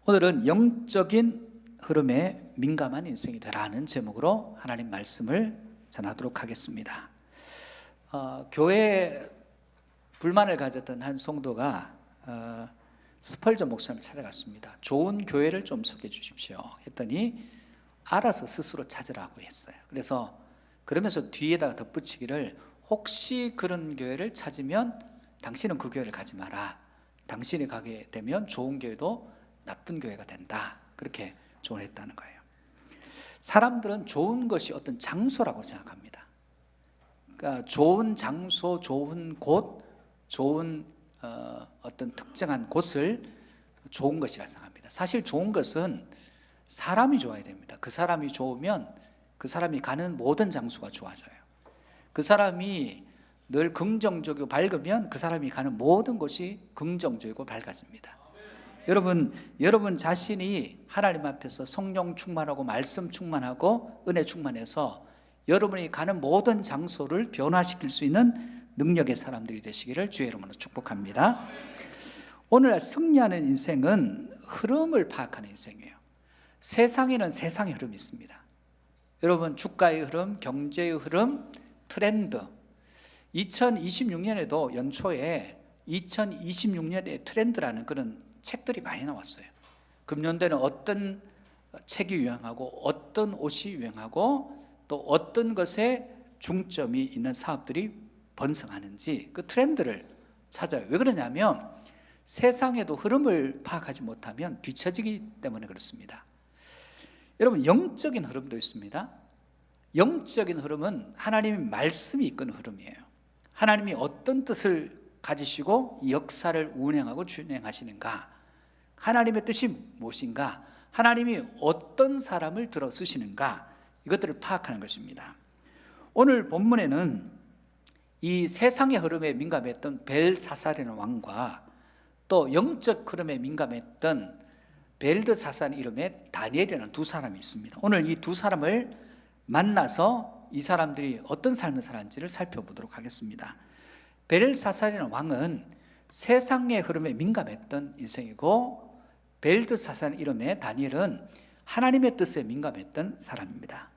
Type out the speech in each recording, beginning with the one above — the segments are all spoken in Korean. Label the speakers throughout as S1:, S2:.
S1: 오늘은 영적인 흐름에 민감한 인생이 되라는 제목으로 하나님 말씀을 전하도록 하겠습니다. 교회에 불만을 가졌던 한 성도가 스펄전 목사님을 찾아갔습니다. 좋은 교회를 좀 소개해 주십시오 했더니 알아서 스스로 찾으라고 했어요. 그러면서 뒤에다가 덧붙이기를, 혹시 그런 교회를 찾으면 당신은 그 교회를 가지 마라. 당신이 가게 되면 좋은 교회도 나쁜 교회가 된다. 그렇게 조언을 했다는 거예요. 사람들은 좋은 것이 어떤 장소라고 생각합니다. 그러니까 좋은 장소, 좋은 곳, 좋은 어떤 특정한 곳을 좋은 것이라 생각합니다. 사실 좋은 것은 사람이 좋아야 됩니다. 그 사람이 좋으면 그 사람이 가는 모든 장소가 좋아져요. 그 사람이 늘 긍정적이고 밝으면 그 사람이 가는 모든 곳이 긍정적이고 밝아집니다. 여러분 자신이 하나님 앞에서 성령 충만하고 말씀 충만하고 은혜 충만해서 여러분이 가는 모든 장소를 변화시킬 수 있는 능력의 사람들이 되시기를 주의 이름으로 축복합니다. 오늘날 승리하는 인생은 흐름을 파악하는 인생이에요. 세상에는 세상의 흐름이 있습니다. 여러분, 주가의 흐름, 경제의 흐름, 트렌드. 2026년에도 연초에 2026년의 트렌드라는 그런 책들이 많이 나왔어요. 금년도에는 어떤 책이 유행하고 어떤 옷이 유행하고 또 어떤 것에 중점이 있는 사업들이 번성하는지 그 트렌드를 찾아요. 왜 그러냐면 세상에도 흐름을 파악하지 못하면 뒤처지기 때문에 그렇습니다. 여러분, 영적인 흐름도 있습니다. 영적인 흐름은 하나님의 말씀이 이끄는 흐름이에요. 하나님이 어떤 뜻을 가지시고 역사를 운행하고 준행하시는가, 하나님의 뜻이 무엇인가, 하나님이 어떤 사람을 들어 쓰시는가, 이것들을 파악하는 것입니다. 오늘 본문에는 이 세상의 흐름에 민감했던 벨사살이라는 왕과 또 영적 흐름에 민감했던 벨드사살 이름의 다니엘이라는 두 사람이 있습니다. 오늘 이 두 사람을 만나서 이 사람들이 어떤 삶을 살았는지를 살펴보도록 하겠습니다. 벨사살이라는 왕은 세상의 흐름에 민감했던 인생이고, 벨드사살 이름의 다니엘은 하나님의 뜻에 민감했던 사람입니다.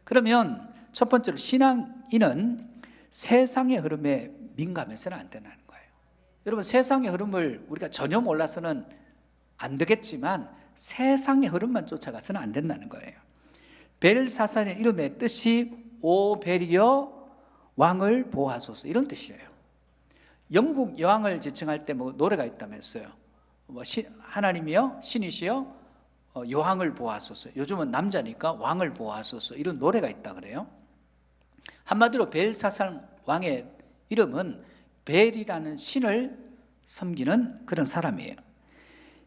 S1: 그러면 첫 번째로 신앙인은 세상의 흐름에 민감해서는 안 된다는 거예요. 여러분, 세상의 흐름을 우리가 전혀 몰라서는 안 되겠지만 세상의 흐름만 쫓아가서는 안 된다는 거예요. 벨사살의 이름의 뜻이 오 벨이여 왕을 보호하소서, 이런 뜻이에요. 영국 여왕을 지칭할 때 노래가 있다면서요. 하나님이여, 신이시여, 여왕을 보호하소서. 요즘은 남자니까 왕을 보호하소서, 이런 노래가 있다 그래요. 한마디로 벨사살 왕의 이름은 벨이라는 신을 섬기는 그런 사람이에요.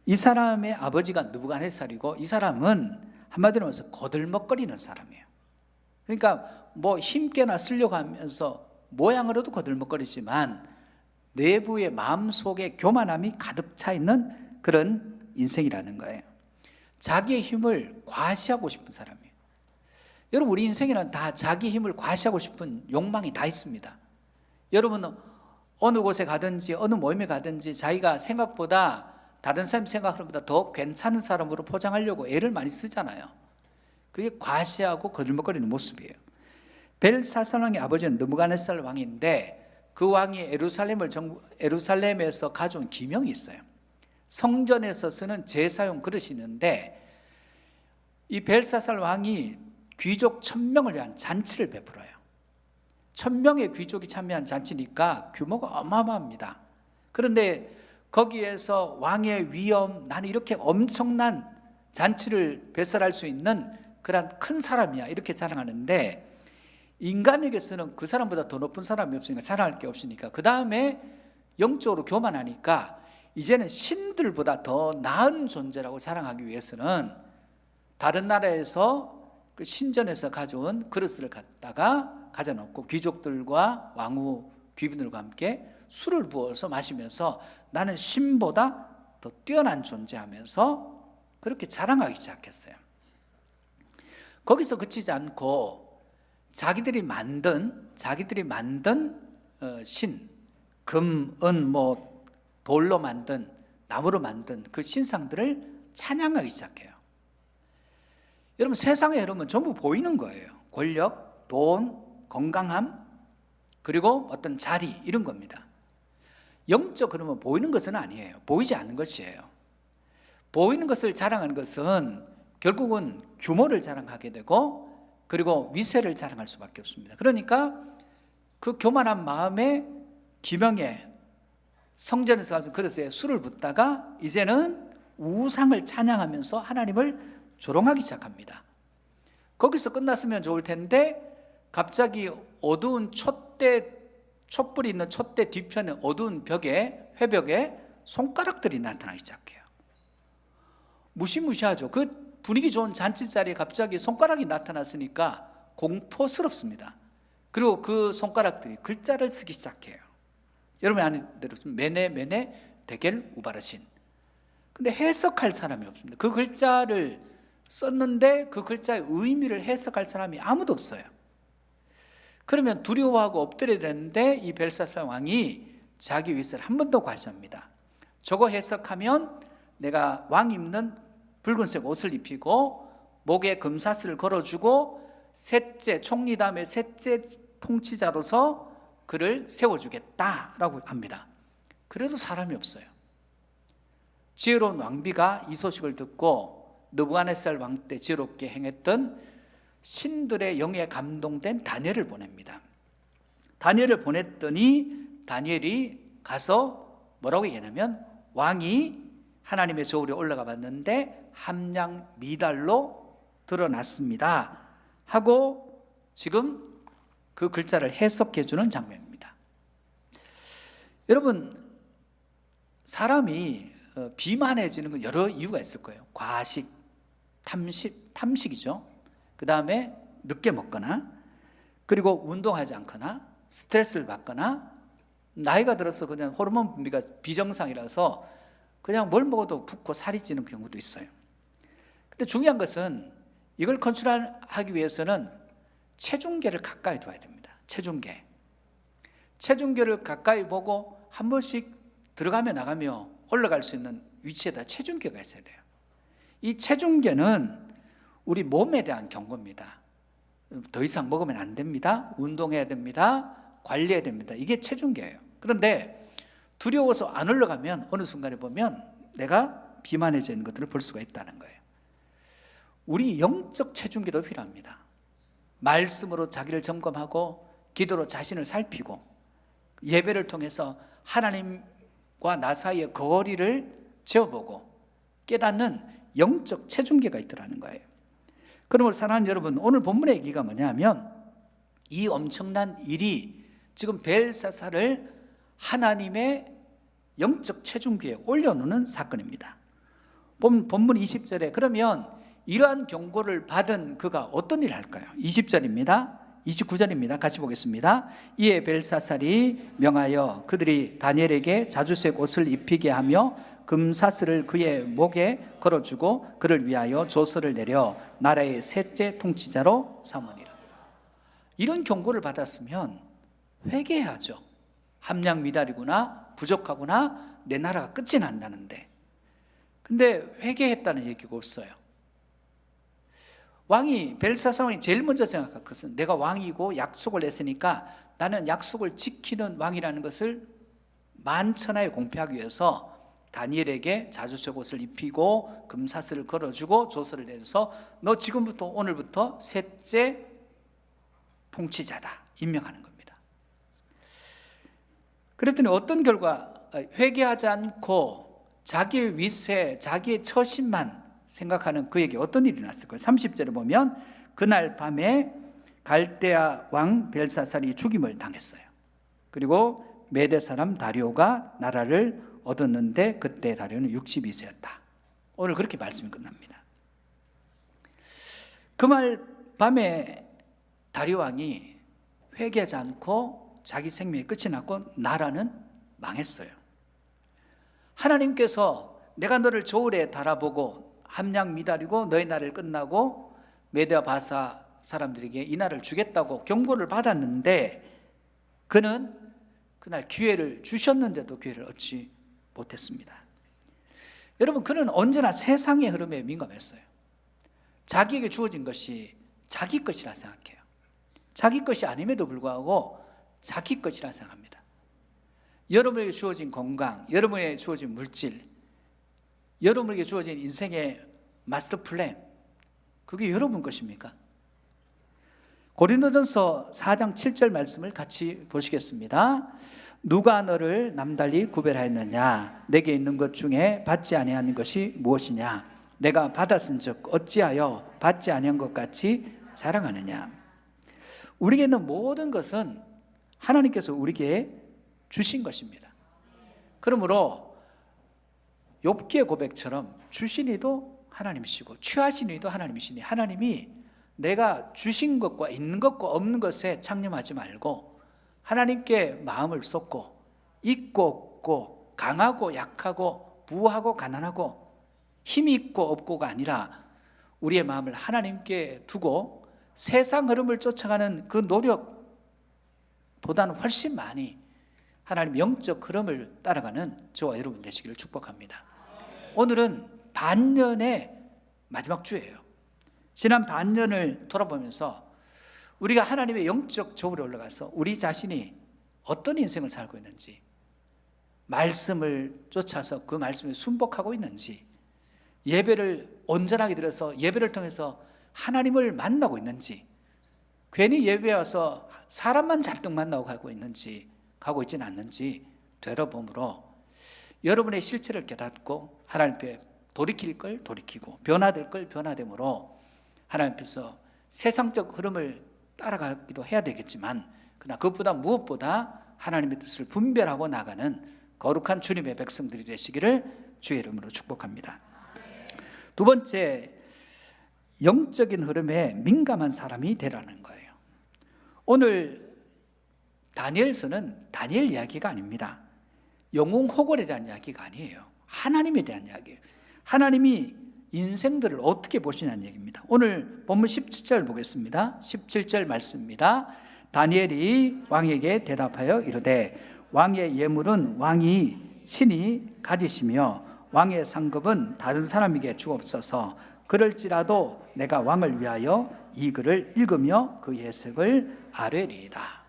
S1: 이 사람의 아버지가 느부갓네살이고, 이 사람은 한마디로 말해서 거들먹거리는 사람이에요. 그러니까 힘께나 쓰려고 하면서 모양으로도 거들먹거리지만 내부의 마음속에 교만함이 가득 차 있는 그런 인생이라는 거예요. 자기의 힘을 과시하고 싶은 사람이에요. 여러분, 우리 인생에는 다 자기 힘을 과시하고 싶은 욕망이 다 있습니다. 여러분은 어느 곳에 가든지 어느 모임에 가든지 자기가 생각보다 다른 사람 생각하는 것보다 더 괜찮은 사람으로 포장하려고 애를 많이 쓰잖아요. 그게 과시하고 거들먹거리는 모습이에요. 벨사살 왕의 아버지는 느부갓네살 왕인데, 그 왕이 에루살렘에서 가져온 기명이 있어요. 성전에서 쓰는 제사용 그릇이 있는데, 이 벨사살 왕이 귀족 1000명을 위한 잔치를 베풀어요. 1000명의 귀족이 참여한 잔치니까 규모가 어마어마합니다. 그런데 거기에서 왕의 위엄, 나는 이렇게 엄청난 잔치를 배설할 수 있는 그런 큰 사람이야, 이렇게 자랑하는데, 인간에게서는 그 사람보다 더 높은 사람이 없으니까 자랑할 게 없으니까, 그 다음에 영적으로 교만하니까 이제는 신들보다 더 나은 존재라고 자랑하기 위해서는 다른 나라에서 그 신전에서 가져온 그릇을 갖다가 가져놓고 귀족들과 왕후 귀빈들과 함께 술을 부어서 마시면서 나는 신보다 더 뛰어난 존재하면서 그렇게 자랑하기 시작했어요. 거기서 그치지 않고 자기들이 만든 신, 금, 은, 돌로 만든, 나무로 만든 그 신상들을 찬양하기 시작해요. 여러분, 세상의 흐름은 전부 보이는 거예요. 권력, 돈, 건강함, 그리고 어떤 자리, 이런 겁니다. 영적 흐름은 보이는 것은 아니에요. 보이지 않는 것이에요. 보이는 것을 자랑하는 것은 결국은 규모를 자랑하게 되고, 그리고 위세를 자랑할 수밖에 없습니다. 그러니까 그 교만한 마음에 기명에 성전에서 가서 그릇에 술을 붓다가 이제는 우상을 찬양하면서 하나님을 조롱하기 시작합니다. 거기서 끝났으면 좋을 텐데 갑자기 어두운 촛불이 있는 촛대 뒤편에 어두운 벽에, 회벽에 손가락들이 나타나기 시작해요. 무시무시하죠. 그 분위기 좋은 잔치 자리에 갑자기 손가락이 나타났으니까 공포스럽습니다. 그리고 그 손가락들이 글자를 쓰기 시작해요. 여러분이 아는 대로 메네 데겔 우바르신. 근데 해석할 사람이 없습니다. 그 글자를 썼는데 그 글자의 의미를 해석할 사람이 아무도 없어요. 그러면 두려워하고 엎드려야 되는데 이 벨사살 왕이 자기 위세를 한 번 더 과시합니다. 저거 해석하면 내가 왕 입는 붉은색 옷을 입히고 목에 금사슬을 걸어주고 셋째, 총리다음에 셋째 통치자로서 그를 세워주겠다라고 합니다. 그래도 사람이 없어요. 지혜로운 왕비가 이 소식을 듣고 느부갓네살 왕 때 지혜롭게 행했던 신들의 영에 감동된 다니엘을 보냅니다. 다니엘을 보냈더니 다니엘이 가서 뭐라고 얘기하냐면, 왕이 하나님의 저울에 올라가 봤는데 함량 미달로 드러났습니다 하고 지금 그 글자를 해석해 주는 장면입니다. 여러분, 사람이 비만해지는 건 여러 이유가 있을 거예요. 과식, 탐식이죠. 그 다음에 늦게 먹거나, 그리고 운동하지 않거나, 스트레스를 받거나, 나이가 들어서 그냥 호르몬 분비가 비정상이라서 그냥 뭘 먹어도 붓고 살이 찌는 경우도 있어요. 근데 중요한 것은 이걸 컨트롤하기 위해서는 체중계를 가까이 둬야 됩니다. 체중계를 가까이 보고 한 번씩 들어가며 나가며 올라갈 수 있는 위치에다 체중계가 있어야 돼요. 이 체중계는 우리 몸에 대한 경고입니다. 더 이상 먹으면 안 됩니다. 운동해야 됩니다. 관리해야 됩니다. 이게 체중계예요. 그런데 두려워서 안 올라가면 어느 순간에 보면 내가 비만해져 있는 것들을 볼 수가 있다는 거예요. 우리 영적 체중계도 필요합니다. 말씀으로 자기를 점검하고 기도로 자신을 살피고 예배를 통해서 하나님과 나 사이의 거리를 재어보고 깨닫는 영적 체중계가 있더라는 거예요. 그러므로 사랑하는 여러분, 오늘 본문의 얘기가 뭐냐면 이 엄청난 일이 지금 벨사살을 하나님의 영적 체중계에 올려놓는 사건입니다. 본문 20절에 그러면 이러한 경고를 받은 그가 어떤 일을 할까요? 20절입니다. 29절입니다. 같이 보겠습니다. 이에 벨사살이 명하여 그들이 다니엘에게 자주색 옷을 입히게 하며 금사슬을 그의 목에 걸어주고 그를 위하여 조서를 내려 나라의 셋째 통치자로 삼으니라. 이런 경고를 받았으면 회개해야죠. 함량 미달이구나, 부족하구나, 내 나라가 끝이 난다는데. 근데 회개했다는 얘기가 없어요. 왕이, 벨사살 왕이 제일 먼저 생각한 것은 내가 왕이고 약속을 했으니까 나는 약속을 지키는 왕이라는 것을 만천하에 공표하기 위해서 다니엘에게 자주색 옷을 입히고 금사슬을 걸어주고 조서를 내서 너 지금부터 오늘부터 셋째 통치자다 임명하는 겁니다. 그랬더니 어떤 결과, 회개하지 않고 자기의 위세, 자기의 처신만 생각하는 그에게 어떤 일이 났을까요? 30절에 보면 그날 밤에 갈대아 왕 벨사살이 죽임을 당했어요. 그리고 메대 사람 다리오가 나라를 얻었는데 그때 다리오는 62세였다. 오늘 그렇게 말씀이 끝납니다. 그 말 밤에 다리오 왕이 회개하지 않고 자기 생명의 끝이 났고 나라는 망했어요. 하나님께서 내가 너를 저울에 달아보고 함량 미달이고 너의 날을 끝나고 메대와 바사 사람들에게 이 날을 주겠다고 경고를 받았는데 그는 그날 기회를 주셨는데도 기회를 얻지 못했습니다. 여러분, 그는 언제나 세상의 흐름에 민감했어요. 자기에게 주어진 것이 자기 것이라 생각해요. 자기 것이 아님에도 불구하고 자기 것이라 생각합니다. 여러분에게 주어진 건강, 여러분에게 주어진 물질, 여러분에게 주어진 인생의 마스터 플랜, 그게 여러분 것입니까? 고린도전서 4장 7절 말씀을 같이 보시겠습니다. 누가 너를 남달리 구별하였느냐? 내게 있는 것 중에 받지 아니한 것이 무엇이냐? 내가 받았은즉 어찌하여 받지 아니한 것 같이 자랑하느냐? 우리에게 있는 모든 것은 하나님께서 우리에게 주신 것입니다. 그러므로 욥기의 고백처럼 주신 이도 하나님이시고 취하신 이도 하나님이시니, 하나님이 내가 주신 것과 있는 것과 없는 것에 창념하지 말고 하나님께 마음을 쏟고, 있고 없고, 강하고 약하고, 부하고 가난하고, 힘이 있고 없고가 아니라 우리의 마음을 하나님께 두고 세상 흐름을 쫓아가는 그 노력보다는 훨씬 많이 하나님 영적 흐름을 따라가는 저와 여러분 되시기를 축복합니다. 오늘은 반년의 마지막 주예요. 지난 반년을 돌아보면서 우리가 하나님의 영적 저울에 올라가서 우리 자신이 어떤 인생을 살고 있는지, 말씀을 쫓아서 그 말씀에 순복하고 있는지, 예배를 온전하게 드려서 예배를 통해서 하나님을 만나고 있는지, 괜히 예배에 와서 사람만 잔뜩 만나고 가고 있지는 않는지 되돌아봄으로 여러분의 실체를 깨닫고 하나님 앞에 돌이킬 걸 돌이키고 변화될 걸 변화됨으로 하나님 앞에서 세상적 흐름을 따라가기도 해야 되겠지만, 그러나 그것보다 무엇보다 하나님의 뜻을 분별하고 나가는 거룩한 주님의 백성들이 되시기를 주의 이름으로 축복합니다. 두 번째, 영적인 흐름에 민감한 사람이 되라는 거예요. 오늘 다니엘서는 다니엘 이야기가 아닙니다. 영웅 호걸에 대한 이야기가 아니에요. 하나님에 대한 이야기예요. 하나님이 인생들을 어떻게 보시냐는 얘기입니다. 오늘 본문 17절 보겠습니다. 17절 말씀입니다. 다니엘이 왕에게 대답하여 이르되 왕의 예물은 왕이 친히 가지시며 왕의 상급은 다른 사람에게 주옵소서. 그럴지라도 내가 왕을 위하여 이 글을 읽으며 그 예색을 아뢰리이다.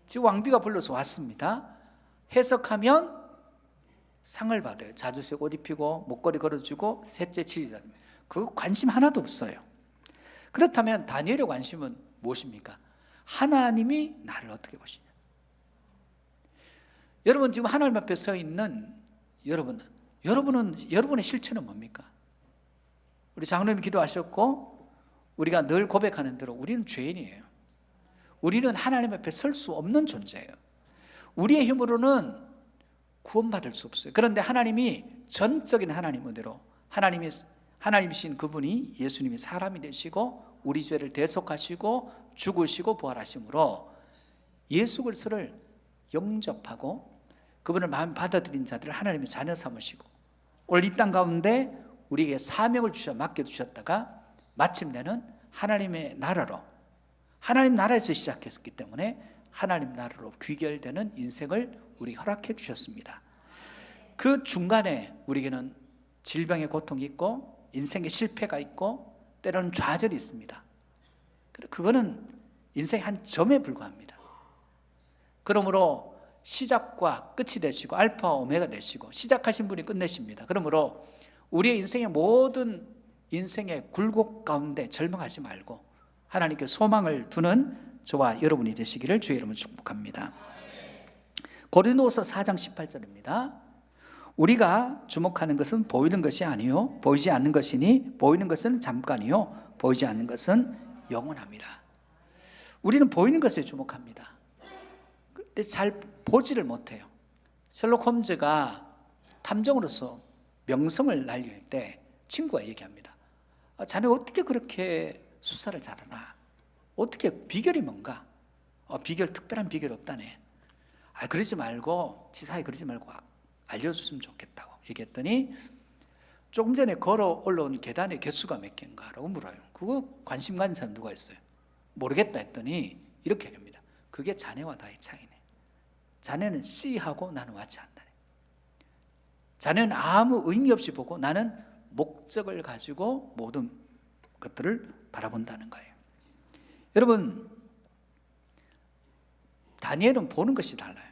S1: 지금 왕비가 불러서 왔습니다. 해석하면 상을 받아요. 자주색 옷 입히고 목걸이 걸어주고 셋째 치리자. 그 관심 하나도 없어요. 그렇다면 다니엘의 관심은 무엇입니까? 하나님이 나를 어떻게 보시냐. 여러분, 지금 하나님 앞에 서 있는 여러분은 여러분의 실체는 뭡니까? 우리 장로님이 기도하셨고 우리가 늘 고백하는 대로 우리는 죄인이에요. 우리는 하나님 앞에 설 수 없는 존재예요. 우리의 힘으로는 구원받을 수 없어요. 그런데 하나님이 전적인 하나님 은혜로 하나님이신 그분이 예수님이 사람이 되시고 우리 죄를 대속하시고 죽으시고 부활하심으로 예수 그리스도를 영접하고 그분을 마음 받아들인 자들을 하나님의 자녀 삼으시고 오늘 이 땅 가운데 우리에게 사명을 맡겨주셨다가 마침내는 하나님의 나라로, 하나님 나라에서 시작했기 때문에 하나님 나라로 귀결되는 인생을 우리 허락해 주셨습니다. 그 중간에 우리에게는 질병의 고통이 있고 인생의 실패가 있고 때로는 좌절이 있습니다. 그거는 인생의 한 점에 불과합니다. 그러므로 시작과 끝이 되시고 알파와 오메가 되시고 시작하신 분이 끝내십니다. 그러므로 우리의 인생의 모든 인생의 굴곡 가운데 절망하지 말고 하나님께 소망을 두는 저와 여러분이 되시기를 주의 이름으로 축복합니다. 고린도서 4장 18절입니다. 우리가 주목하는 것은 보이는 것이 아니요 보이지 않는 것이니 보이는 것은 잠깐이요 보이지 않는 것은 영원합니다. 우리는 보이는 것에 주목합니다. 근데 잘 보지를 못해요. 셜록 홈즈가 탐정으로서 명성을 날릴 때 친구가 얘기합니다. 자네 어떻게 그렇게 수사를 잘하나? 어떻게 비결이 뭔가? 비결, 특별한 비결 없다네. 그러지 말고 지사에 그러지 말고 알려줬으면 좋겠다고 얘기했더니 조금 전에 걸어 올라온 계단의 개수가 몇 개인가라고 물어요. 그거 관심 가는 사람 누가 있어요? 모르겠다 했더니 이렇게 얘기합니다. 그게 자네와 나의 차이네. 자네는 C하고 나는 Y치 않다네. 자네는 아무 의미 없이 보고 나는 목적을 가지고 모든 것들을 바라본다는 거예요. 여러분, 다니엘은 보는 것이 달라요.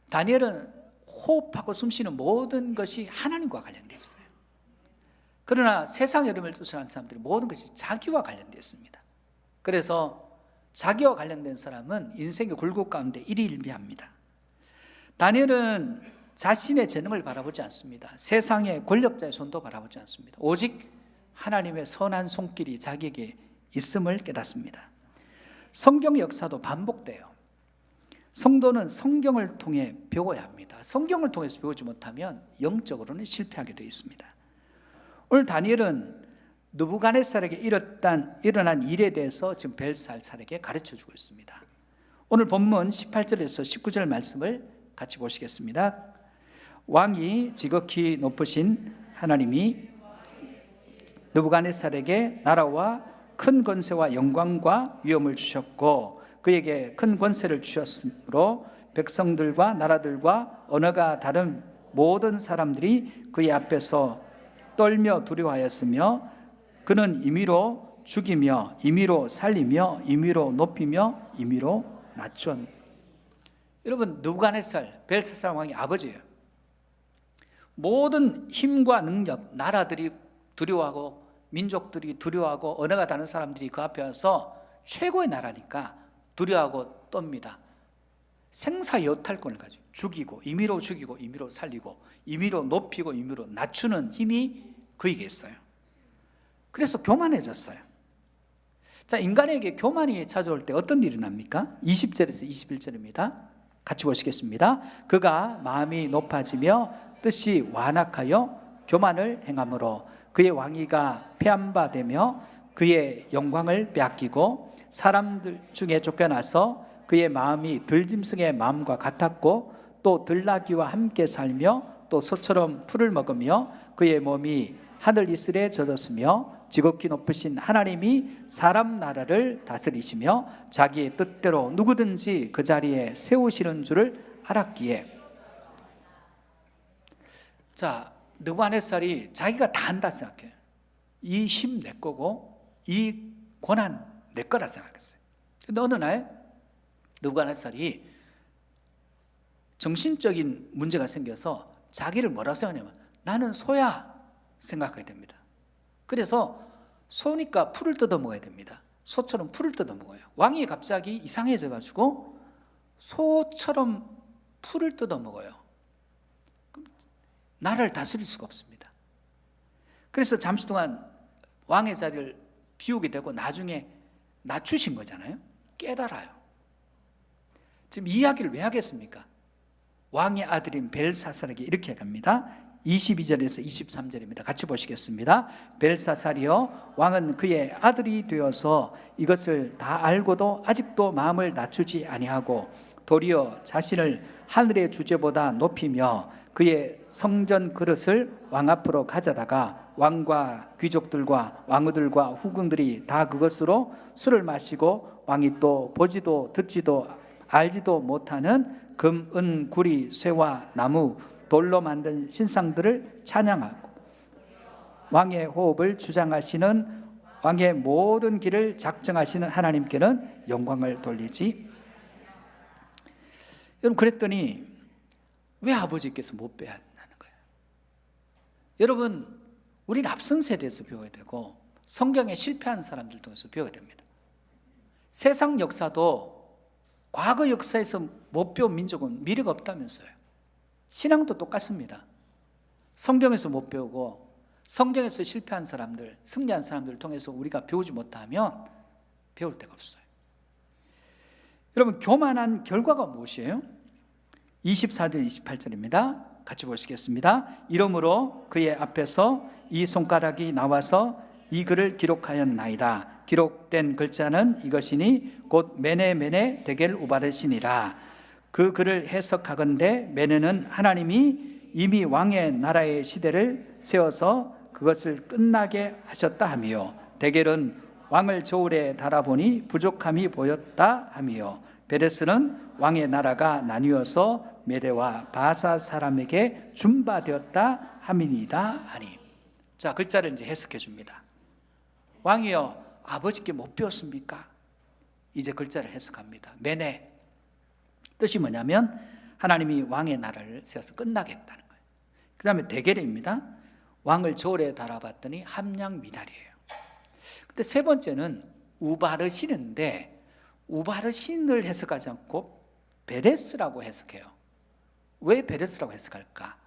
S1: 다니엘은 호흡하고 숨쉬는 모든 것이 하나님과 관련되어 있어요. 그러나 세상 흐름을 쫓아가는 사람들이 모든 것이 자기와 관련되어 있습니다. 그래서 자기와 관련된 사람은 인생의 굴곡 가운데 일희일비합니다. 다니엘은 자신의 재능을 바라보지 않습니다. 세상의 권력자의 손도 바라보지 않습니다. 오직 하나님의 선한 손길이 자기에게 있음을 깨닫습니다. 성경 역사도 반복돼요. 성도는 성경을 통해 배워야 합니다. 성경을 통해서 배우지 못하면 영적으로는 실패하게 되어 있습니다. 오늘 다니엘은 느부갓네살에게 일어난 일에 대해서 지금 벨사살에게 가르쳐주고 있습니다. 오늘 본문 18절에서 19절 말씀을 같이 보시겠습니다. 왕이 지극히 높으신 하나님이 느부갓네살에게 나라와 큰 권세와 영광과 위엄을 주셨고 그에게 큰 권세를 주셨으므로 백성들과 나라들과 언어가 다른 모든 사람들이 그의 앞에서 떨며 두려워하였으며 그는 임의로 죽이며 임의로 살리며 임의로 높이며 임의로 낮춘. 여러분, 느부갓네살 벨사살 왕의 아버지예요. 모든 힘과 능력, 나라들이 두려워하고 민족들이 두려워하고 언어가 다른 사람들이 그 앞에 와서 최고의 나라니까 두려워하고 떱니다. 생사여탈권을 가지고 죽이고 임의로 죽이고 임의로 살리고 임의로 높이고 임의로 낮추는 힘이 그에게 있어요. 그래서 교만해졌어요. 자, 인간에게 교만이 찾아올 때 어떤 일이 납니까? 20절에서 21절입니다. 같이 보시겠습니다. 그가 마음이 높아지며 뜻이 완악하여 교만을 행함으로 그의 왕위가 폐함바되며 그의 영광을 빼앗기고 사람들 중에 쫓겨나서 그의 마음이 들짐승의 마음과 같았고 또 들나귀와 함께 살며 또 소처럼 풀을 먹으며 그의 몸이 하늘 이슬에 젖었으며 지극히 높으신 하나님이 사람 나라를 다스리시며 자기의 뜻대로 누구든지 그 자리에 세우시는 줄을 알았기에. 자, 느부갓네살이 자기가 다 한다 생각해요. 이 힘 내 거고 이 권한 내 거라 생각했어요. 근데 어느 날 느부갓네살이 정신적인 문제가 생겨서 자기를 뭐라고 생각하냐면 나는 소야 생각하게 됩니다. 그래서 소니까 풀을 뜯어 먹어야 됩니다. 소처럼 풀을 뜯어 먹어요. 왕이 갑자기 이상해져 가지고 소처럼 풀을 뜯어 먹어요. 나라를 다스릴 수가 없습니다. 그래서 잠시 동안 왕의 자리를 비우게 되고 나중에 낮추신 거잖아요. 깨달아요. 지금 이야기를 왜 하겠습니까? 왕의 아들인 벨사살에게 이렇게 갑니다. 22절에서 23절입니다. 같이 보시겠습니다. 벨사살이여, 왕은 그의 아들이 되어서 이것을 다 알고도 아직도 마음을 낮추지 아니하고 도리어 자신을 하늘의 주제보다 높이며 그의 성전 그릇을 왕 앞으로 가져다가 왕과 귀족들과 왕후들과 후궁들이 다 그것으로 술을 마시고 왕이 또 보지도 듣지도 알지도 못하는 금, 은, 구리, 쇠와 나무, 돌로 만든 신상들을 찬양하고 왕의 호흡을 주장하시는 왕의 모든 길을 작정하시는 하나님께는 영광을 돌리지. 여러분, 그랬더니 왜 아버지께서 못 빼야 하는 거예요? 여러분, 우리는 앞선 세대에서 배워야 되고 성경에 실패한 사람들 통해서 배워야 됩니다. 세상 역사도 과거 역사에서 못 배운 민족은 미래가 없다면서요. 신앙도 똑같습니다. 성경에서 못 배우고 성경에서 실패한 사람들, 승리한 사람들을 통해서 우리가 배우지 못하면 배울 데가 없어요. 여러분, 교만한 결과가 무엇이에요? 24절 28절입니다. 같이 보시겠습니다. 이러므로 그의 앞에서 이 손가락이 나와서 이 글을 기록하였나이다. 기록된 글자는 이것이니 곧 메네 데겔 우바르시니라. 그 글을 해석하건대 메네는 하나님이 이미 왕의 나라의 시대를 세워서 그것을 끝나게 하셨다 하며, 데겔은 왕을 저울에 달아보니 부족함이 보였다 하며, 베레스는 왕의 나라가 나뉘어서 메대와 바사 사람에게 준바되었다 함이니이다 하니. 자, 글자를 이제 해석해 줍니다. 왕이여 아버지께 못 배웠습니까? 이제 글자를 해석합니다. 메네, 뜻이 뭐냐면 하나님이 왕의 나라를 세워서 끝나겠다는 거예요. 그 다음에 대계례입니다. 왕을 저울에 달아봤더니 함량 미달이에요. 근데 세 번째는 우바르신인데, 우바르신을 해석하지 않고 베레스라고 해석해요. 왜 베레스라고 해석할까?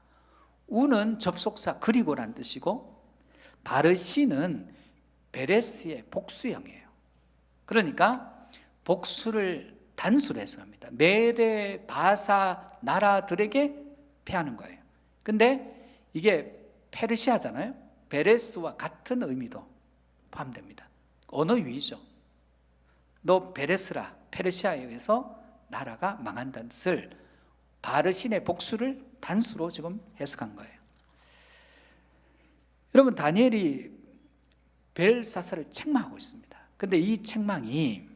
S1: 우는 접속사 그리고란 뜻이고, 바르신은 베레스의 복수형이에요. 그러니까 복수를 단수로 해석합니다. 메대 바사 나라들에게 패하는 거예요. 근데 이게 페르시아잖아요. 베레스와 같은 의미도 포함됩니다. 언어 유희죠. 너 베레스라, 페르시아에 의해서 나라가 망한다는 뜻을, 바르신의 복수를 단수로 지금 해석한 거예요. 여러분, 다니엘이 벨사사를 책망하고 있습니다. 근데 이 책망이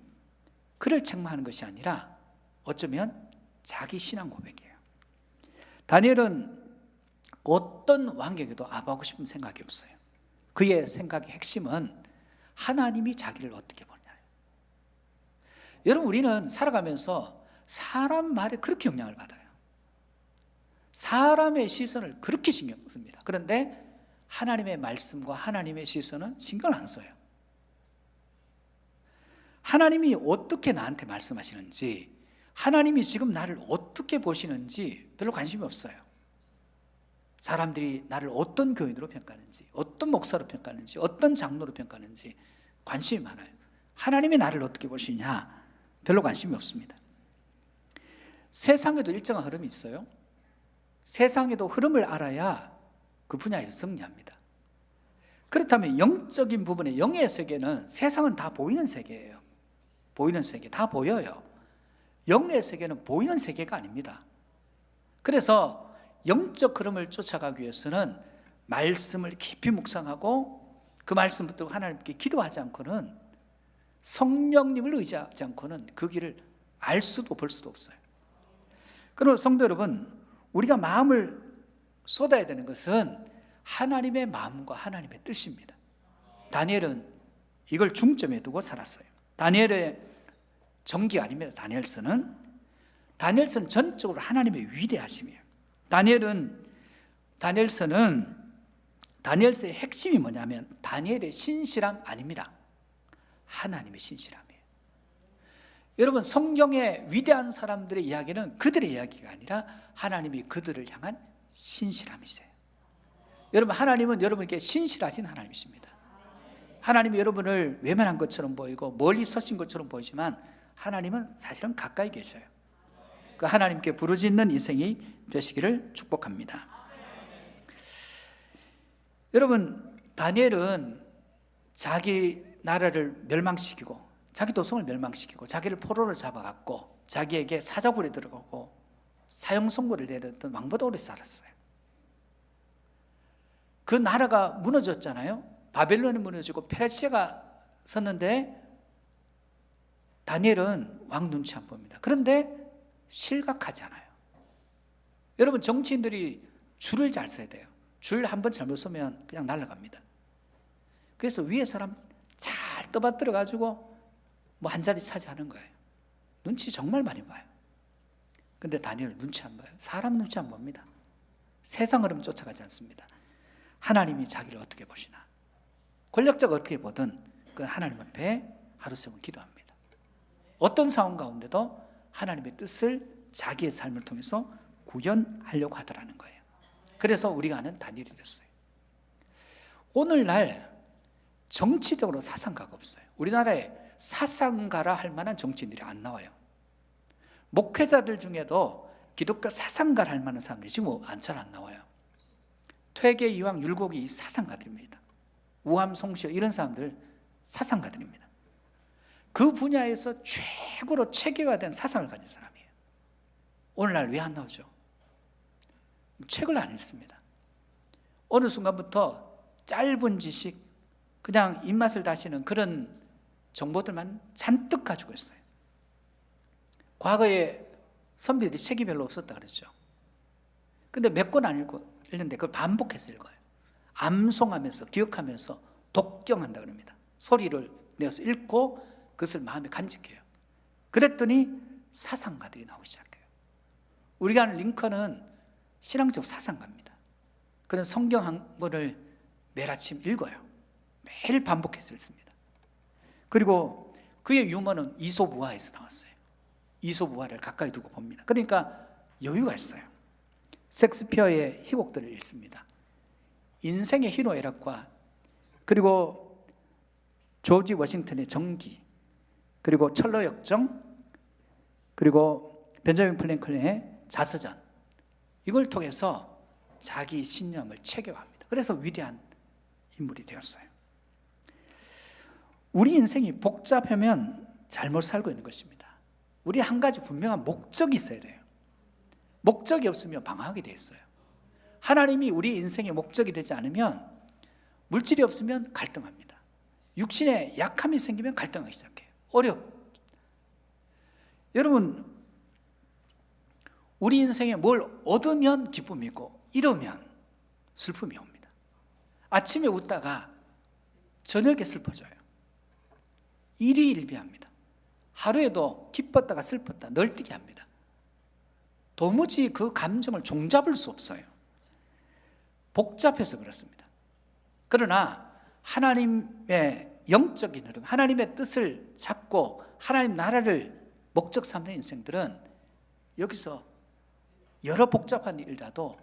S1: 그를 책망하는 것이 아니라 어쩌면 자기 신앙 고백이에요. 다니엘은 어떤 왕에게도 아부하고 싶은 생각이 없어요. 그의 생각의 핵심은 하나님이 자기를 어떻게 보느냐예요. 여러분, 우리는 살아가면서 사람 말에 그렇게 영향을 받아요. 사람의 시선을 그렇게 신경 씁니다. 그런데 하나님의 말씀과 하나님의 시선은 신경을 안 써요. 하나님이 어떻게 나한테 말씀하시는지, 하나님이 지금 나를 어떻게 보시는지 별로 관심이 없어요. 사람들이 나를 어떤 교인으로 평가하는지, 어떤 목사로 평가하는지, 어떤 장로로 평가하는지 관심이 많아요. 하나님이 나를 어떻게 보시냐 별로 관심이 없습니다. 세상에도 일정한 흐름이 있어요. 세상에도 흐름을 알아야 그 분야에서 승리합니다. 그렇다면 영적인 부분의 영의 세계는, 세상은 다 보이는 세계예요. 보이는 세계 다 보여요. 영의 세계는 보이는 세계가 아닙니다. 그래서 영적 흐름을 쫓아가기 위해서는 말씀을 깊이 묵상하고 그 말씀 붙들고 하나님께 기도하지 않고는, 성령님을 의지하지 않고는 그 길을 알 수도 볼 수도 없어요. 그럼 성도 여러분, 우리가 마음을 쏟아야 되는 것은 하나님의 마음과 하나님의 뜻입니다. 다니엘은 이걸 중점에 두고 살았어요. 다니엘의 전기가 아닙니다. 다니엘서는 전적으로 하나님의 위대하심이에요. 다니엘서의 핵심이 뭐냐면 다니엘의 신실함 아닙니다. 하나님의 신실함이에요. 여러분, 성경의 위대한 사람들의 이야기는 그들의 이야기가 아니라 하나님이 그들을 향한 신실함이세요. 여러분, 하나님은 여러분께 신실하신 하나님이십니다. 하나님이 여러분을 외면한 것처럼 보이고 멀리 서신 것처럼 보이지만 하나님은 사실은 가까이 계셔요. 그 하나님께 부르짖는 인생이 되시기를 축복합니다. 여러분, 다니엘은 자기 나라를 멸망시키고 자기 도성을 멸망시키고 자기를 포로로 잡아갔고 자기에게 사자굴에 들어가고 사형 선고를 내렸던 왕보다 오래 살았어요. 그 나라가 무너졌잖아요. 바벨론이 무너지고 페르시아가 섰는데 다니엘은 왕 눈치 안 봅니다. 그런데 실각하지 않아요. 여러분, 정치인들이 줄을 잘 서야 돼요. 줄 한 번 잘못 서면 그냥 날아갑니다. 그래서 위에 사람 잘 떠받들어 가지고 뭐 한 자리 차지하는 거예요. 눈치 정말 많이 봐요. 근데 다니엘은 눈치 안 봐요. 사람 눈치 안 봅니다. 세상 흐름 쫓아가지 않습니다. 하나님이 자기를 어떻게 보시나, 권력자가 어떻게 보든 그 하나님 앞에 하루 세번 기도합니다. 어떤 상황 가운데도 하나님의 뜻을 자기의 삶을 통해서 구현하려고 하더라는 거예요. 그래서 우리가 아는 다니엘이 됐어요. 오늘날 정치적으로 사상가가 없어요. 우리나라에 사상가라 할 만한 정치인들이 안 나와요. 목회자들 중에도 기독교 사상가라 할 만한 사람들이 지금 잘 안 나와요. 퇴계, 이황, 율곡이 사상가들입니다. 우암, 송시열 이런 사람들 사상가들입니다. 그 분야에서 최고로 체계화된 사상을 가진 사람이에요. 오늘날 왜 안 나오죠? 책을 안 읽습니다. 어느 순간부터 짧은 지식, 그냥 입맛을 다시는 그런 정보들만 잔뜩 가지고 있어요. 과거에 선비들이 책이 별로 없었다 그랬죠. 근데 몇 권 안 읽는데 그걸 반복해서 읽어요. 암송하면서 기억하면서 독경한다 그럽니다. 소리를 내어서 읽고 그것을 마음에 간직해요. 그랬더니 사상가들이 나오기 시작해요. 우리가 아는 링컨은 신앙적 사상가입니다. 그는 성경 한 권을 매일 아침 읽어요. 매일 반복해서 읽습니다. 그리고 그의 유머는 이솝우화에서 나왔어요. 이솝우화를 가까이 두고 봅니다. 그러니까 여유가 있어요. 섹스피어의 희곡들을 읽습니다. 인생의 희노애락과 그리고 조지 워싱턴의 정기, 그리고 철로 역정, 그리고 벤자민 플랭클린의 자서전, 이걸 통해서 자기 신념을 체계화합니다. 그래서 위대한 인물이 되었어요. 우리 인생이 복잡하면 잘못 살고 있는 것입니다. 우리 한 가지 분명한 목적이 있어야 돼요. 목적이 없으면 방황하게 돼 있어요. 하나님이 우리 인생의 목적이 되지 않으면, 물질이 없으면 갈등합니다. 육신에 약함이 생기면 갈등하기 시작해요. 여러분, 우리 인생에 뭘 얻으면 기쁨이고 잃으면 슬픔이 옵니다. 아침에 웃다가 저녁에 슬퍼져요. 일희일비합니다. 하루에도 기뻤다가 슬펐다 널뛰게 합니다. 도무지 그 감정을 종잡을 수 없어요. 복잡해서 그렇습니다. 그러나 하나님의 영적인 흐름, 하나님의 뜻을 잡고 하나님 나라를 목적 삼는 인생들은 여기서 여러 복잡한 일이라도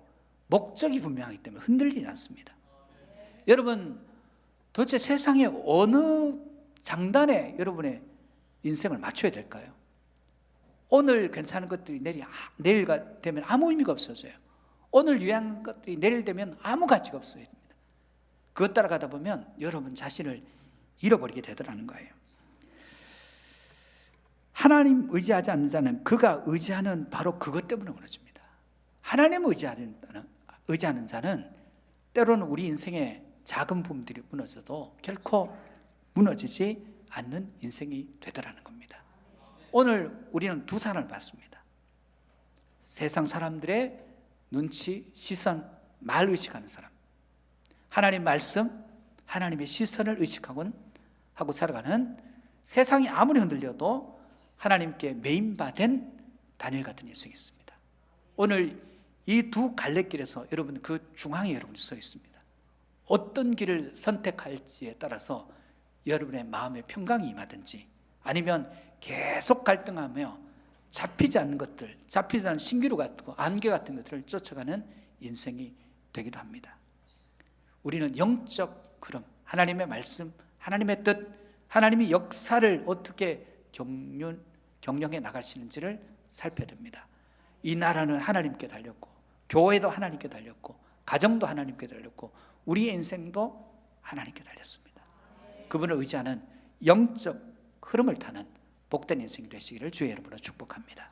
S1: 목적이 분명하기 때문에 흔들리지 않습니다. 여러분, 도대체 세상의 어느 장단에 여러분의 인생을 맞춰야 될까요? 오늘 괜찮은 것들이 내일 되면 아무 의미가 없어져요. 오늘 유행한 것들이 내일 되면 아무 가치가 없어요. 그것 따라가다 보면 여러분 자신을 잃어버리게 되더라는 거예요. 하나님 의지하지 않는 자는 그가 의지하는 바로 그것 때문에 무너집니다. 하나님 의지하는 자는 때로는 우리 인생의 작은 부분들이 무너져도 결코 무너지지 않는 인생이 되더라는 겁니다. 오늘 우리는 두 사람을 봤습니다. 세상 사람들의 눈치, 시선, 말 의식하는 사람, 하나님 말씀, 하나님의 시선을 의식하고 살아가는, 세상이 아무리 흔들려도 하나님께 메인바된 다니엘 같은 인생이 있습니다. 오늘 이 두 갈래길에서 여러분 그 중앙에 여러분이 서 있습니다. 어떤 길을 선택할지에 따라서 여러분의 마음의 평강이 임하든지, 아니면 계속 갈등하며 잡히지 않는 것들, 잡히지 않는 신기루 같은 거, 안개 같은 것들을 쫓아가는 인생이 되기도 합니다. 우리는 영적 흐름, 하나님의 말씀, 하나님의 뜻, 하나님의 역사를 어떻게 경영해 나가시는지를 살펴야 됩니다. 이 나라는 하나님께 달렸고, 교회도 하나님께 달렸고, 가정도 하나님께 달렸고, 우리의 인생도 하나님께 달렸습니다. 그분을 의지하는 영적 흐름을 타는 복된 인생이 되시기를 주의 이름으로 축복합니다.